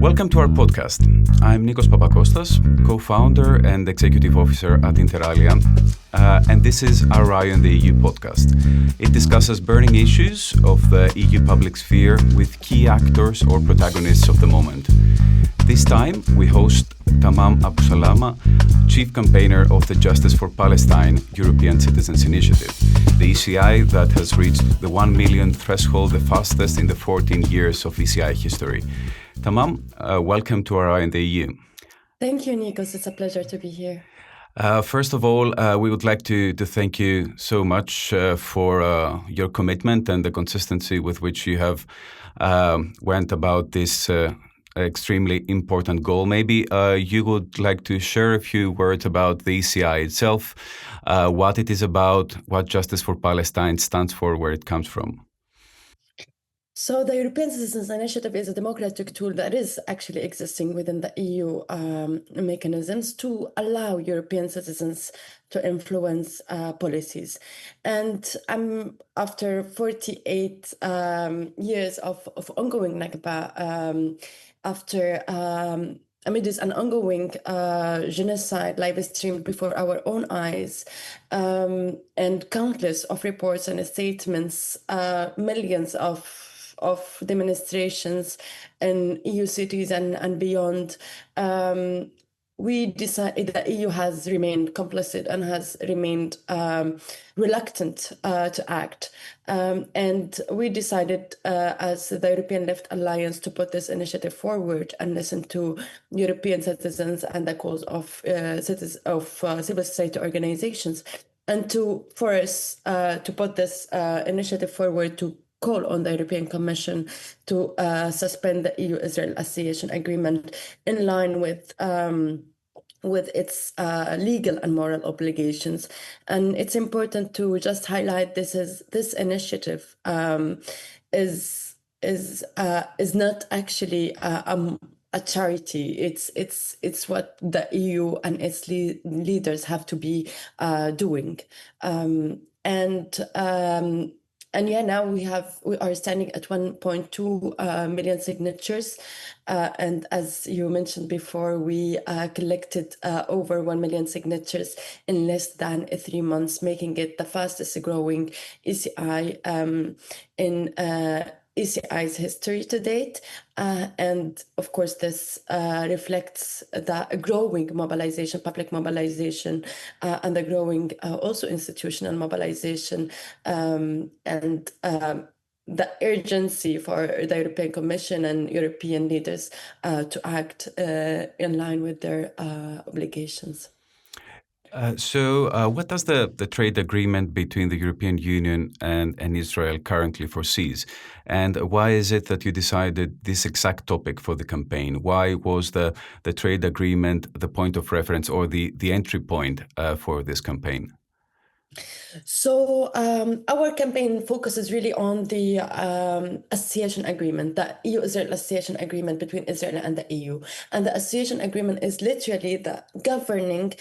Welcome to our podcast. I'm Nikos Papakostas, co-founder and executive officer at Alia, and this is our Eye on the EU podcast. It discusses burning issues of the EU public sphere with key actors or protagonists of the moment. This time, we host Tamam Abusalama, chief campaigner of the Justice for Palestine European Citizens Initiative, the ECI that has reached the 1 million threshold the fastest in the 14 years of ECI history. Tamam, welcome to our Eye on the EU. Thank you, Nikos. It's a pleasure to be here. First of all, we would like to thank you so much for your commitment and the consistency with which you have went about this extremely important goal. Maybe you would like to share a few words about the ECI itself, what it is about, what Justice for Palestine stands for, where it comes from. So the European Citizens Initiative is a democratic tool that is actually existing within the EU mechanisms to allow European citizens to influence policies. And after 48 years of ongoing Nakba, amidst an ongoing genocide live streamed before our own eyes, and countless of reports and statements, millions of demonstrations in EU cities and beyond, we decided that EU has remained complicit and has remained reluctant to act. And we decided as the European Left Alliance to put this initiative forward and listen to European citizens and the calls of civil society organizations, and for us to put this initiative forward to call on the European Commission to suspend the EU-Israel Association Agreement in line with its legal and moral obligations. And it's important to just highlight this initiative is not actually a charity. It's what the EU and its leaders have to be doing. Now we are standing at 1.2 million signatures, and as you mentioned before, we collected over 1 million signatures in less than 3 months, making it the fastest growing ECI in ECI's history to date. And of course, this reflects the growing mobilization, public mobilization, and the growing also institutional mobilization, and the urgency for the European Commission and European leaders to act in line with their obligations. So what does the trade agreement between the European Union and Israel currently foresees? And why is it that you decided this exact topic for the campaign? Why was the trade agreement the point of reference or the entry point for this campaign? So our campaign focuses really on the association agreement, the EU-Israel association agreement between Israel and the EU. And the association agreement is literally the governing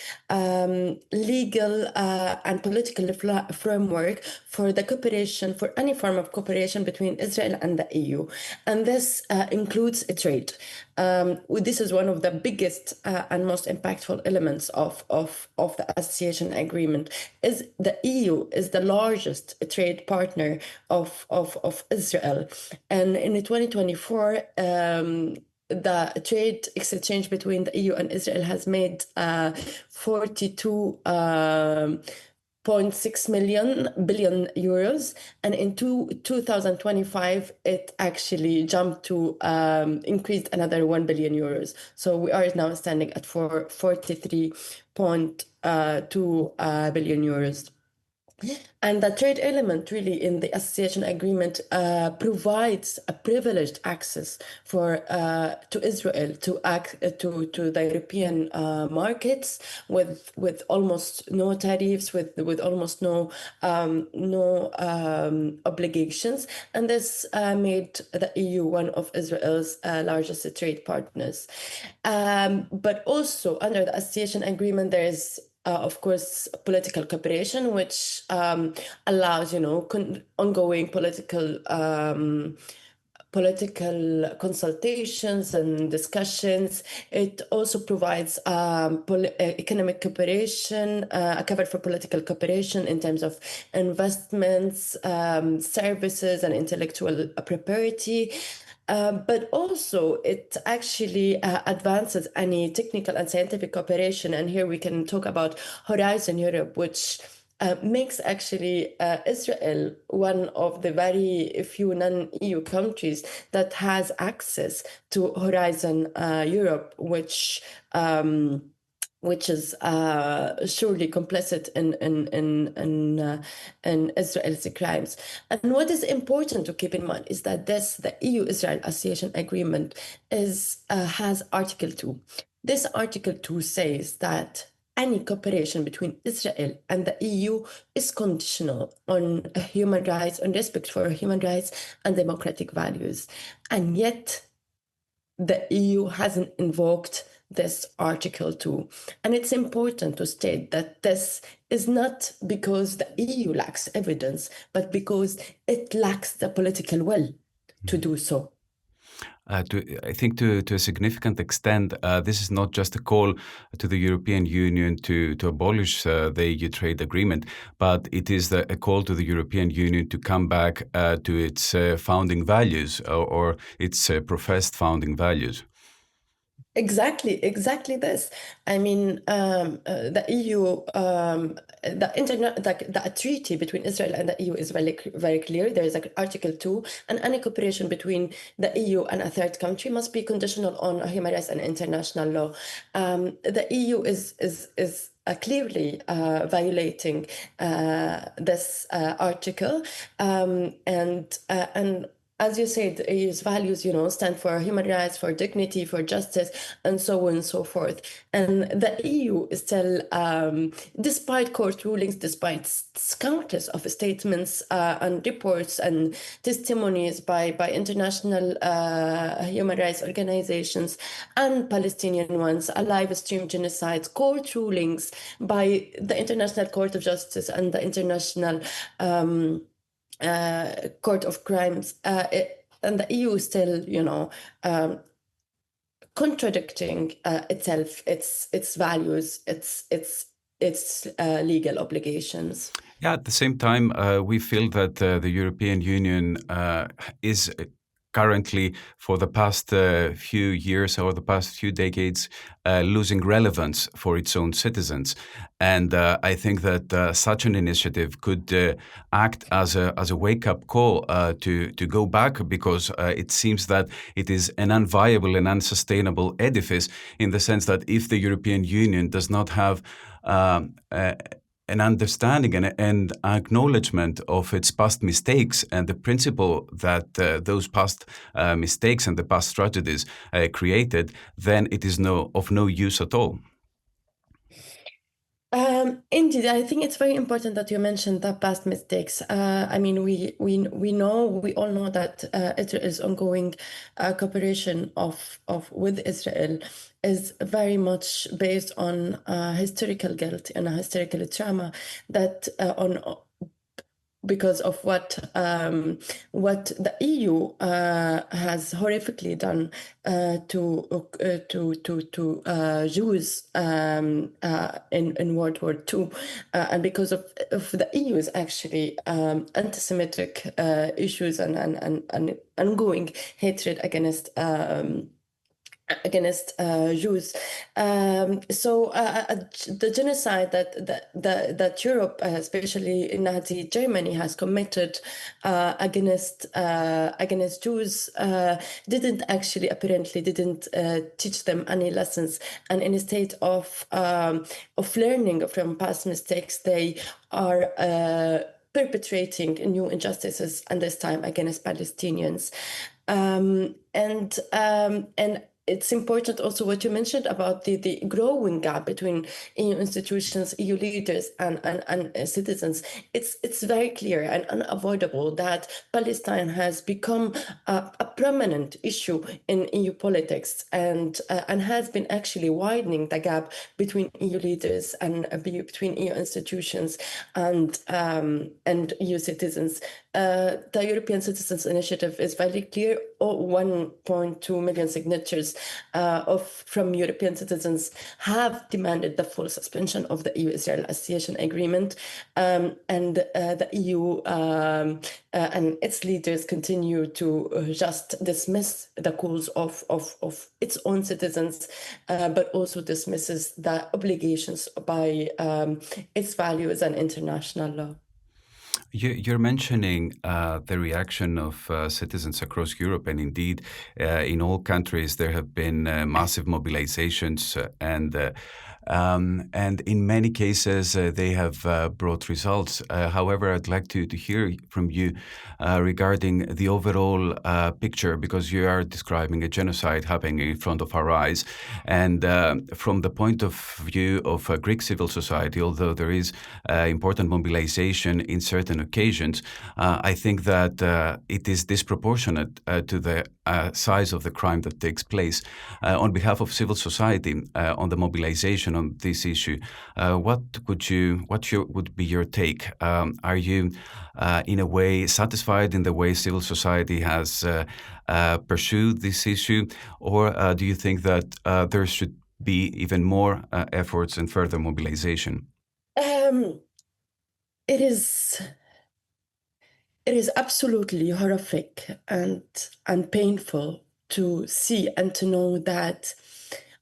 legal and political framework for the cooperation, for any form of cooperation between Israel and the EU. And this includes trade. This is one of the biggest and most impactful elements of the association agreement. Is the EU is the largest trade partner of Israel, and in 2024. The trade exchange between the EU and Israel has made 42 0.6 billion euros, and in 2025 it actually jumped to increased another 1 billion euros. So we are now standing at 43.2 billion euros. And the trade element really in the association agreement provides a privileged access to Israel to the European markets with almost no tariffs, with almost no obligations, and this made the EU one of Israel's largest trade partners. But also under the association agreement, there is of course, political cooperation, which allows, ongoing political political consultations and discussions. It also provides economic cooperation, a cover for political cooperation in terms of investments, services, and intellectual property. But also it actually advances any technical and scientific cooperation. And here we can talk about Horizon Europe, which makes actually Israel one of the very few non-EU countries that has access to Horizon Europe, which is surely complicit in Israel's crimes. And what is important to keep in mind is that the EU-Israel Association Agreement has Article 2. This Article 2 says that any cooperation between Israel and the EU is conditional on human rights, on respect for human rights and democratic values. And yet, the EU hasn't invoked this Article 2. And it's important to state that this is not because the EU lacks evidence, but because it lacks the political will to do so. I think to a significant extent, this is not just a call to the European Union to abolish the EU trade agreement, but it is a call to the European Union to come back to its founding values or its professed founding values. Exactly this. I mean, the EU, the treaty between Israel and the EU is very clear. There is Article 2, and any cooperation between the EU and a third country must be conditional on human rights and international law. The EU is clearly violating this article, and as you said, the EU's values, stand for human rights, for dignity, for justice, and so on and so forth. And the EU is still, despite court rulings, despite countless of statements and reports and testimonies by international human rights organizations and Palestinian ones, a live-stream genocide, court rulings by the International Court of Justice and the International Court of Crimes, and the EU still, contradicting itself, its values, its legal obligations. Yeah, at the same time, we feel that the European Union is currently, for the past few years or the past few decades, losing relevance for its own citizens. And I think that such an initiative could act as a wake-up call to go back, because it seems that it is an unviable and unsustainable edifice, in the sense that if the European Union does not have an understanding and acknowledgement of its past mistakes and the principle that those past mistakes and the past tragedies created, then it is of no use at all. Indeed, I think it's very important that you mentioned the past mistakes. I mean, we all know that Israel's ongoing cooperation with Israel is very much based on historical guilt and a historical trauma that because of what the EU has horrifically done to Jews in World War II, and because of the EU's actually anti-Semitic issues and ongoing hatred against Jews. So the genocide that Europe, especially Nazi Germany, has committed against Jews apparently didn't teach them any lessons, and instead of learning from past mistakes, they are perpetrating new injustices, and this time against Palestinians. And it's important also what you mentioned about the growing gap between EU institutions, EU leaders, and citizens. It's very clear and unavoidable that Palestine has become a prominent issue in EU politics, and has been actually widening the gap between EU leaders and between EU institutions and EU citizens. The European Citizens Initiative is very clear. 1.2 million signatures from European citizens have demanded the full suspension of the EU-Israel Association Agreement, and the EU and its leaders continue to just dismiss the calls of its own citizens, but also dismisses the obligations by its values and international law. You're mentioning the reaction of citizens across Europe, and indeed, in all countries, there have been massive mobilizations, and in many cases, they have brought results. However, I'd like to hear from you regarding the overall picture, because you are describing a genocide happening in front of our eyes. And from the point of view of Greek civil society, although there is important mobilization in certain occasions, I think that it is disproportionate to the size of the crime that takes place. On behalf of civil society, on the mobilization on this issue, what would be your take? Are you in a way satisfied in the way civil society has pursued this issue, or do you think that there should be even more efforts and further mobilization? It is absolutely horrific and painful to see and to know that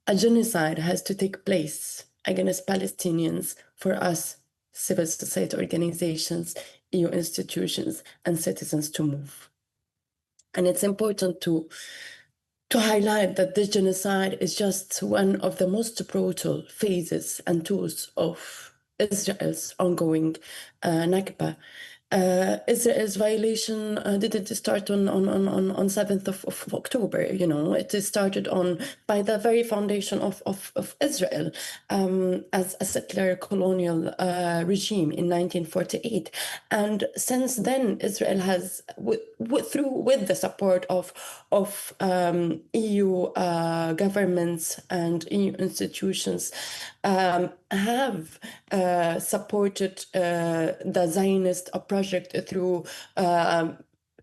a genocide has to take place against Palestinians for us, civil society organizations, EU institutions, and citizens to move. And it's important to highlight that this genocide is just one of the most brutal phases and tools of Israel's ongoing Nakba. Israel's violation didn't start on 7th of October. It started by the very foundation of Israel as a settler colonial regime in 1948, and since then Israel has, with the support of EU governments and EU institutions, have supported the Zionist project through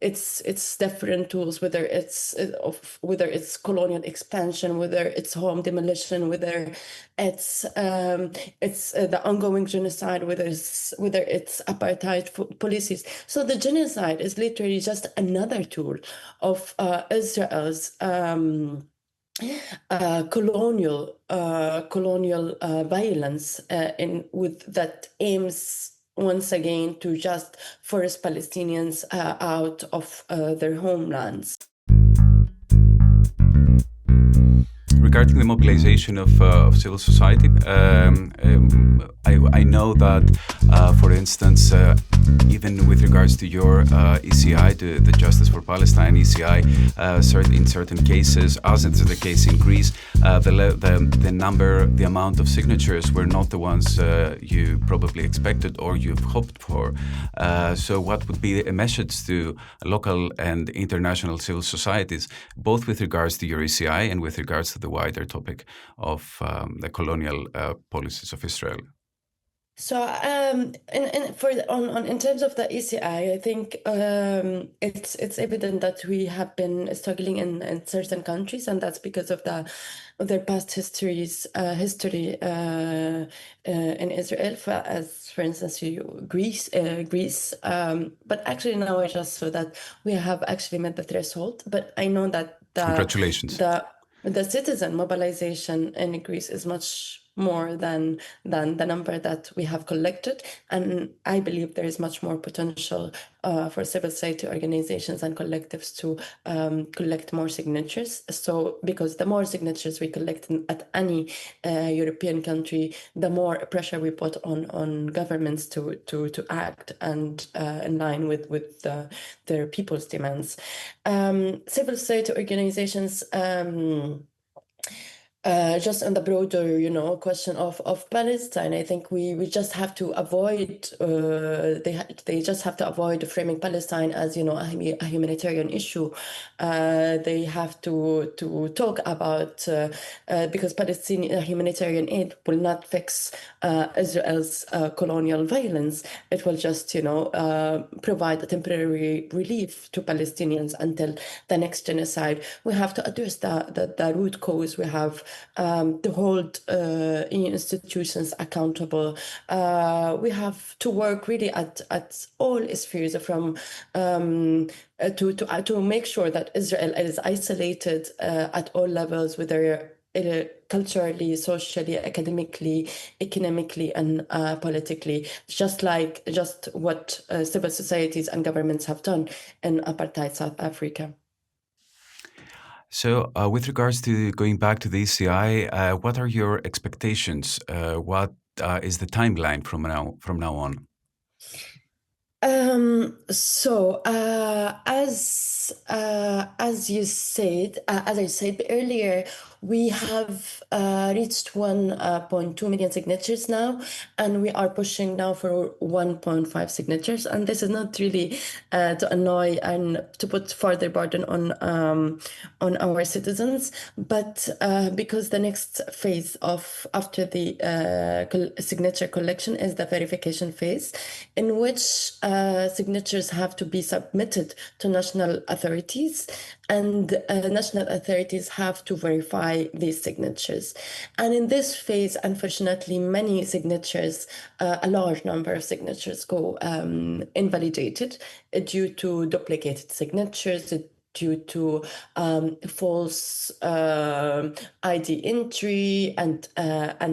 its different tools, whether it's colonial expansion, whether it's home demolition, whether it's the ongoing genocide, whether it's apartheid policies. So the genocide is literally just another tool of Israel's colonial violence, that aims once again to just force Palestinians out of their homelands. Regarding the mobilization of civil society, I know that, for instance, even with regards to your ECI, the Justice for Palestine ECI, in certain cases, as is the case in Greece, the amount of signatures were not the ones you probably expected or you've hoped for. So what would be a message to local and international civil societies, both with regards to your ECI and with regards to the wider topic of the colonial policies of Israel? So, in terms of the ECI, I think it's evident that we have been struggling in certain countries, and that's because of their past history in Israel, for instance, Greece. But actually now I just saw that we have actually met the threshold. But I know that Congratulations. The citizen mobilization in Greece is much more than the number that we have collected, and I believe there is much more potential for civil society organizations and collectives to collect more signatures. So, because the more signatures we collect at any European country, the more pressure we put on governments to act and in line with their people's demands. Civil society organizations Just on the broader, question of Palestine, I think we just have to avoid they just have to avoid framing Palestine as a humanitarian issue. They have to talk about because Palestinian humanitarian aid will not fix Israel's colonial violence. It will just provide a temporary relief to Palestinians until the next genocide. We have to address the root cause. We have to hold EU institutions accountable. We have to work really at all spheres from to make sure that Israel is isolated at all levels, whether culturally, socially, academically, economically, and politically, just what civil societies and governments have done in apartheid South Africa. So, with regards to going back to the ECI, what are your expectations? What is the timeline from now on? As you said, as I said earlier, we have reached 1.2 million signatures now, and we are pushing now for 1.5 signatures. And this is not really to annoy and to put further burden on our citizens, but because the next phase after the signature collection is the verification phase, in which signatures have to be submitted to national authorities, and national authorities have to verify these signatures. And in this phase, unfortunately, many signatures, a large number of signatures go invalidated due to duplicated signatures, due to false ID entry, and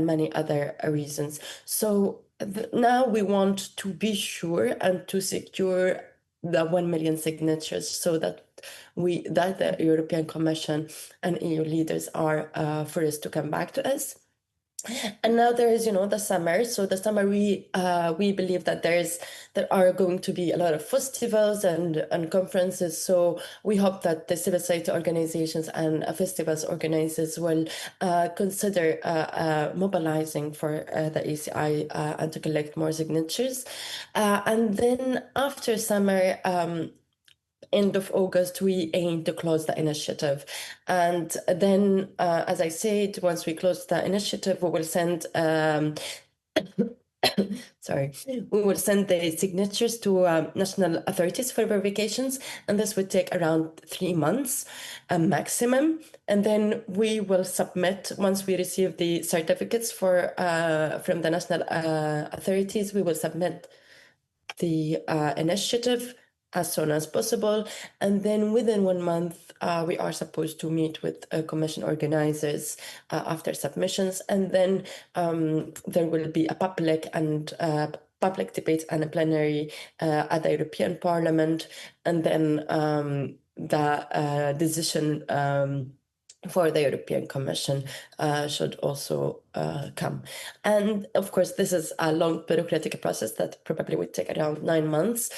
many other reasons. So now we want to be sure and to secure the 1 million signatures, so that the European Commission and EU leaders are first to come back to us. And now there is, the summer. So the summer, we believe that there are going to be a lot of festivals and conferences. So we hope that the civil society organizations and festivals organizers will consider mobilizing for the ECI and to collect more signatures. And then after summer, end of August, we aim to close the initiative. And then, as I said, once we close the initiative, we will send sorry, we will send the signatures to national authorities for verifications, and this would take around 3 months maximum. And then we will submit, once we receive the certificates from the national authorities, we will submit the initiative as soon as possible. And then within 1 month, we are supposed to meet with commission organizers after submissions. And then there will be a public debate and a plenary at the European Parliament. And then the decision for the European Commission should also come. And of course, this is a long bureaucratic process that probably would take around 9 months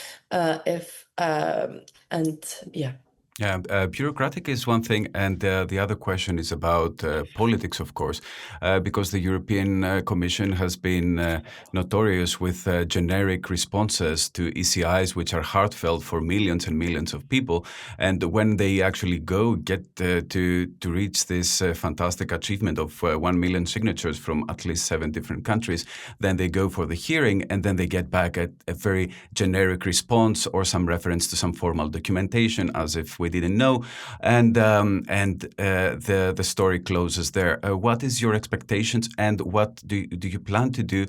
Yeah, bureaucratic is one thing, and the other question is about politics, of course, because the European Commission has been notorious with generic responses to ECIs, which are heartfelt for millions and millions of people. And when they actually get to reach this fantastic achievement of 1 million signatures from at least 7 different countries, then they go for the hearing, and then they get back a very generic response or some reference to some formal documentation, as if we didn't know, and the story closes there. What is your expectations, and what do you plan to do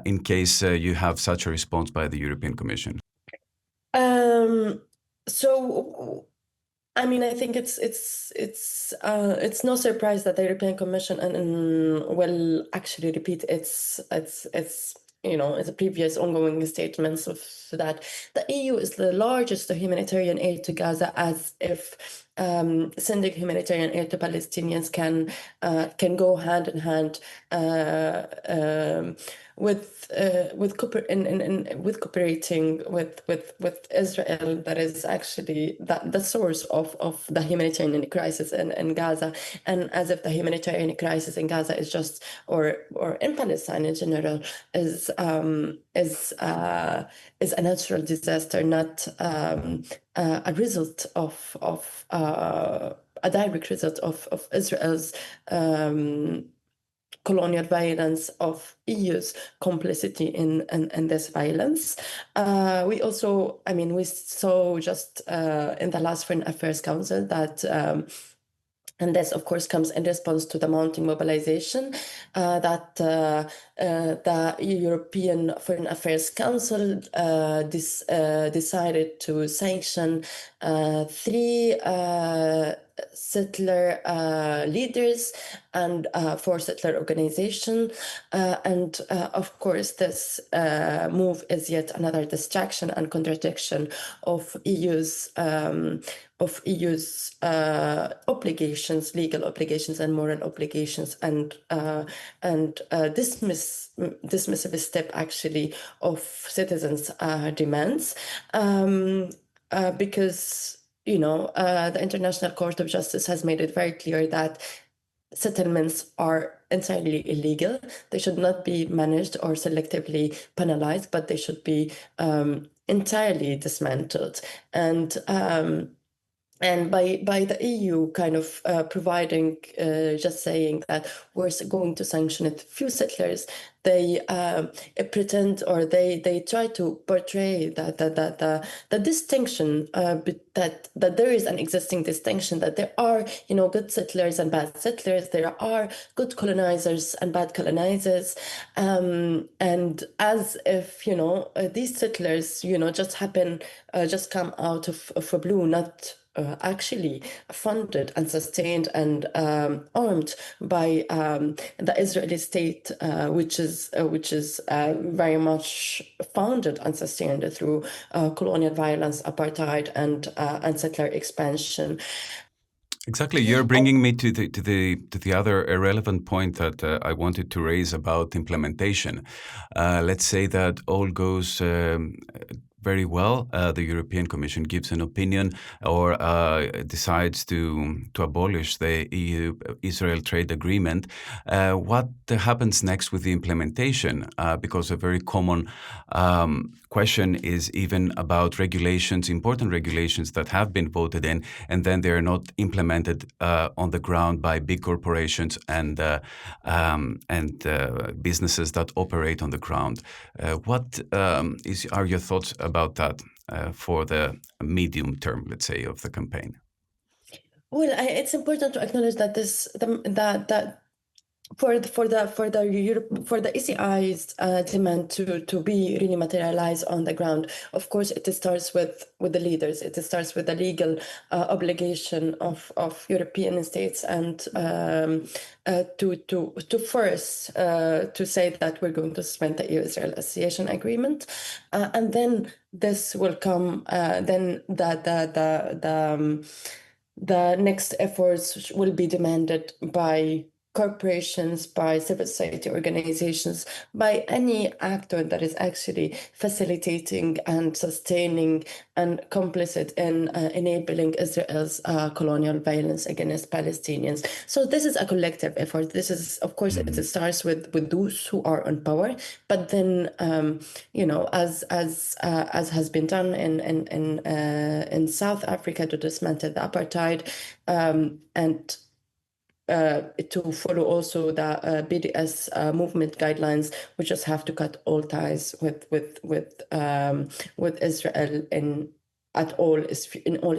in case you have such a response by the European Commission? So, I mean, I think it's no surprise that the European Commission will actually repeat its previous ongoing statements of that the EU is the largest humanitarian aid to Gaza, as if sending humanitarian aid to Palestinians can go hand in hand with cooperating with Israel, that is actually the source of the humanitarian crisis in Gaza, and as if the humanitarian crisis in Gaza is just or in Palestine in general is a natural disaster, not a result of a direct result of Israel's colonial violence, of EU's complicity in this violence. We also, we saw just in the last Foreign Affairs Council that and this, of course, comes in response to the mounting mobilization that the European Foreign Affairs Council decided to sanction three settler leaders and four settler organizations. And of course, this move is yet another distraction and contradiction of EU's obligations, legal obligations and moral obligations, and dismissive step actually of citizens' demands, because the International Court of Justice has made it very clear that settlements are entirely illegal. They should not be managed or selectively penalized, but they should be entirely dismantled. And by the EU kind of providing, just saying that we're going to sanction a few settlers, they pretend, or they try to portray the distinction, that there is an existing distinction, that there are good settlers and bad settlers, there are good colonizers and bad colonizers, and as if these settlers just come out of a blue, not actually funded and sustained and armed by the Israeli state, which is very much founded and sustained through colonial violence, apartheid, and settler expansion. Exactly. You're bringing me to the other irrelevant point that I wanted to raise about implementation. Let's say that all goes very well. The European Commission gives an opinion or decides to abolish the EU-Israel trade agreement. What happens next with the implementation? Because a very common question is even about regulations, important regulations that have been voted in, and then they are not implemented on the ground by big corporations and businesses that operate on the ground. What are your thoughts about that for the medium term, let's say, of the campaign? Well, it's important to acknowledge that for the ECI's demand to be really materialized on the ground, of course, it starts with the leaders. It starts with the legal obligation of European states, and to first to say that we're going to suspend the EU-Israel Association Agreement, and then this will come. Then the next efforts will be demanded by corporations, by civil society organizations, by any actor that is actually facilitating and sustaining and complicit in enabling Israel's colonial violence against Palestinians. So this is a collective effort. This is, of course, it starts with those who are on power, but then as has been done in South Africa to dismantle the apartheid, and to follow also the BDS movement guidelines, we just have to cut all ties with Israel in all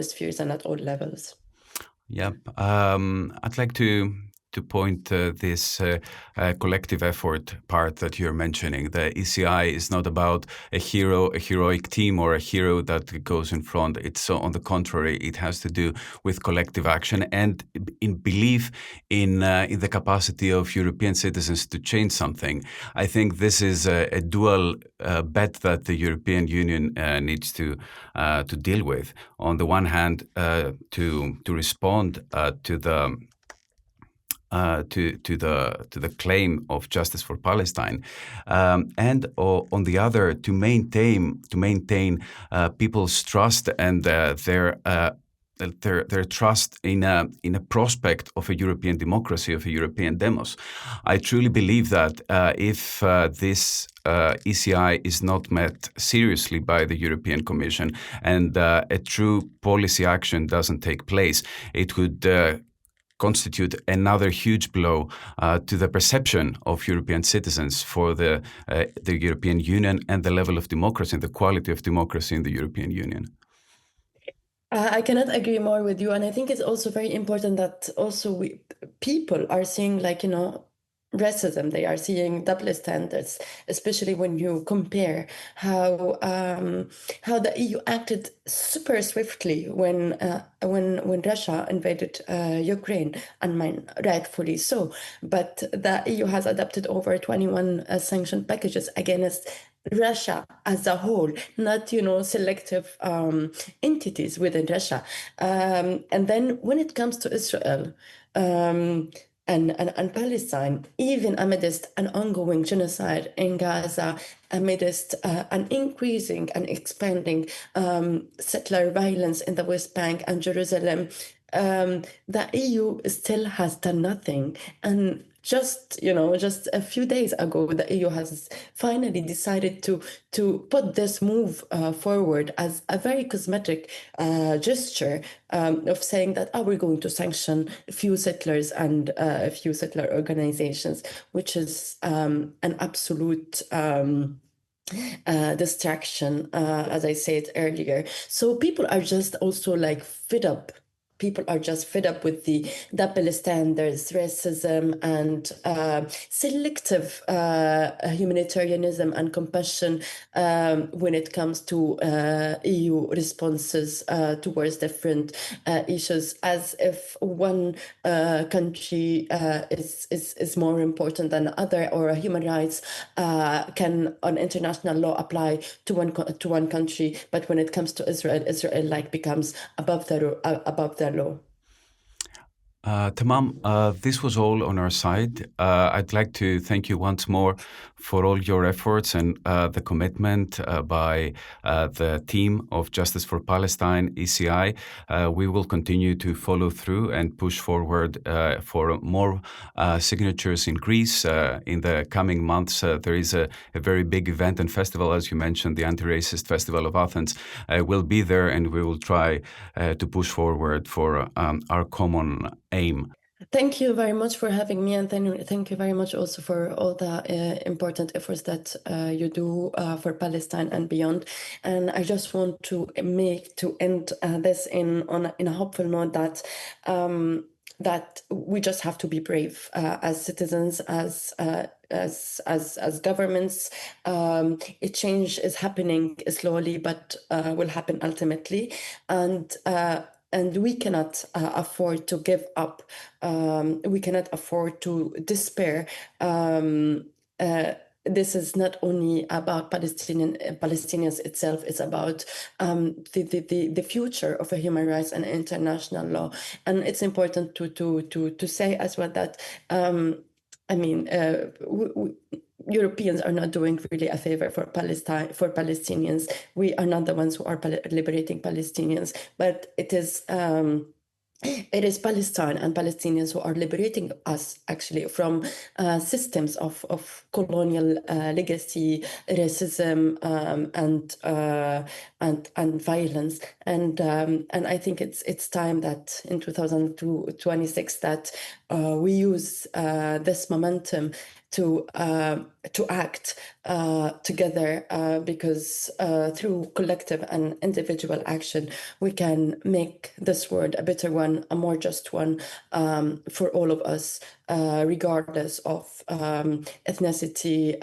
spheres and at all levels. Yep. I'd like to point this collective effort part that you're mentioning. The ECI is not about a heroic team or a hero that goes in front. It's on the contrary, it has to do with collective action and in belief in the capacity of European citizens to change something. I think this is a dual bet that the European Union needs to deal with. On the one hand, to respond to the claim of justice for Palestine, and on the other to maintain people's trust and their trust in a prospect of a European democracy, of a European demos. I truly believe that if this ECI is not met seriously by the European Commission and a true policy action doesn't take place, it could constitute another huge blow to the perception of European citizens for the European Union and the level of democracy and the quality of democracy in the European Union. I cannot agree more with you. And I think it's also very important that also people are seeing, like, racism. They are seeing double standards, especially when you compare how the EU acted super swiftly when Russia invaded Ukraine, and rightfully so. But the EU has adopted over 21 sanction packages against Russia as a whole, not selective entities within Russia. And then when it comes to Israel and Palestine, even amidst an ongoing genocide in Gaza, amidst an increasing and expanding settler violence in the West Bank and Jerusalem, the EU still has done nothing. And just a few days ago, the EU has finally decided to put this move forward as a very cosmetic gesture of saying that we're going to sanction a few settlers and a few settler organizations, which is an absolute distraction, as I said earlier. So people are just also fed up. People are just fed up with the double standards, racism, and selective humanitarianism and compassion when it comes to EU responses towards different issues, as if one country is more important than other, or human rights can, on international law, apply to one country, but when it comes to Israel becomes above the law. Tamam, this was all on our side. I'd like to thank you once more for all your efforts and the commitment by the team of Justice for Palestine, ECI. We will continue to follow through and push forward for more signatures in Greece. In the coming months, there is a very big event and festival, as you mentioned, the Anti-Racist Festival of Athens. Will be there, and we will try to push forward for our common aim. Thank you very much for having me, and thank you very much also for all the important efforts that you do for Palestine and beyond. And I just want to end this in a hopeful note that we just have to be brave as citizens, as governments. A change is happening slowly, but will happen ultimately. And we cannot afford to give up. We cannot afford to despair. This is not only about Palestinians itself. It's about the future of a human rights and international law. And it's important to say as well that Europeans are not doing really a favor for Palestinians. We are not the ones who are liberating Palestinians, but it is Palestine and Palestinians who are liberating us, actually, from systems of colonial legacy, racism, and violence. And I think it's time that in 2026 that we use this momentum to act together, because through collective and individual action, we can make this world a better one, a more just one, for all of us, regardless of ethnicity,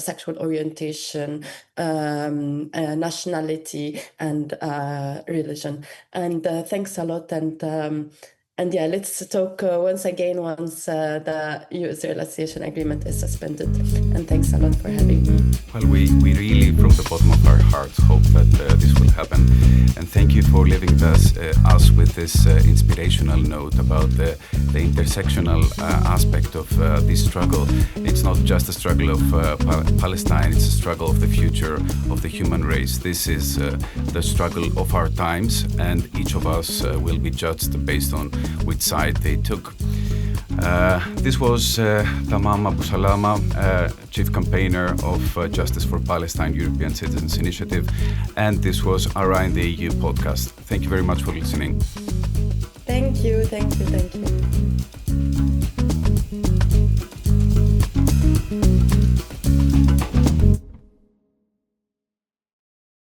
sexual orientation, nationality, and religion. And thanks a lot. And yeah, let's talk once again once the US-Israel Association Agreement is suspended. And thanks a lot for having me. Well, we really, from the bottom of our hearts, hope that this will happen. And thank you for leaving us with this inspirational note about the intersectional aspect of this struggle. It's not just a struggle of Palestine, it's a struggle of the future of the human race. This is the struggle of our times, and each of us will be judged based on which side they took. This was Tamam Abusalama, Chief Campaigner of Justice for Palestine European Citizens Initiative, and this was Alia in the EU podcast. Thank you very much for listening. Thank you.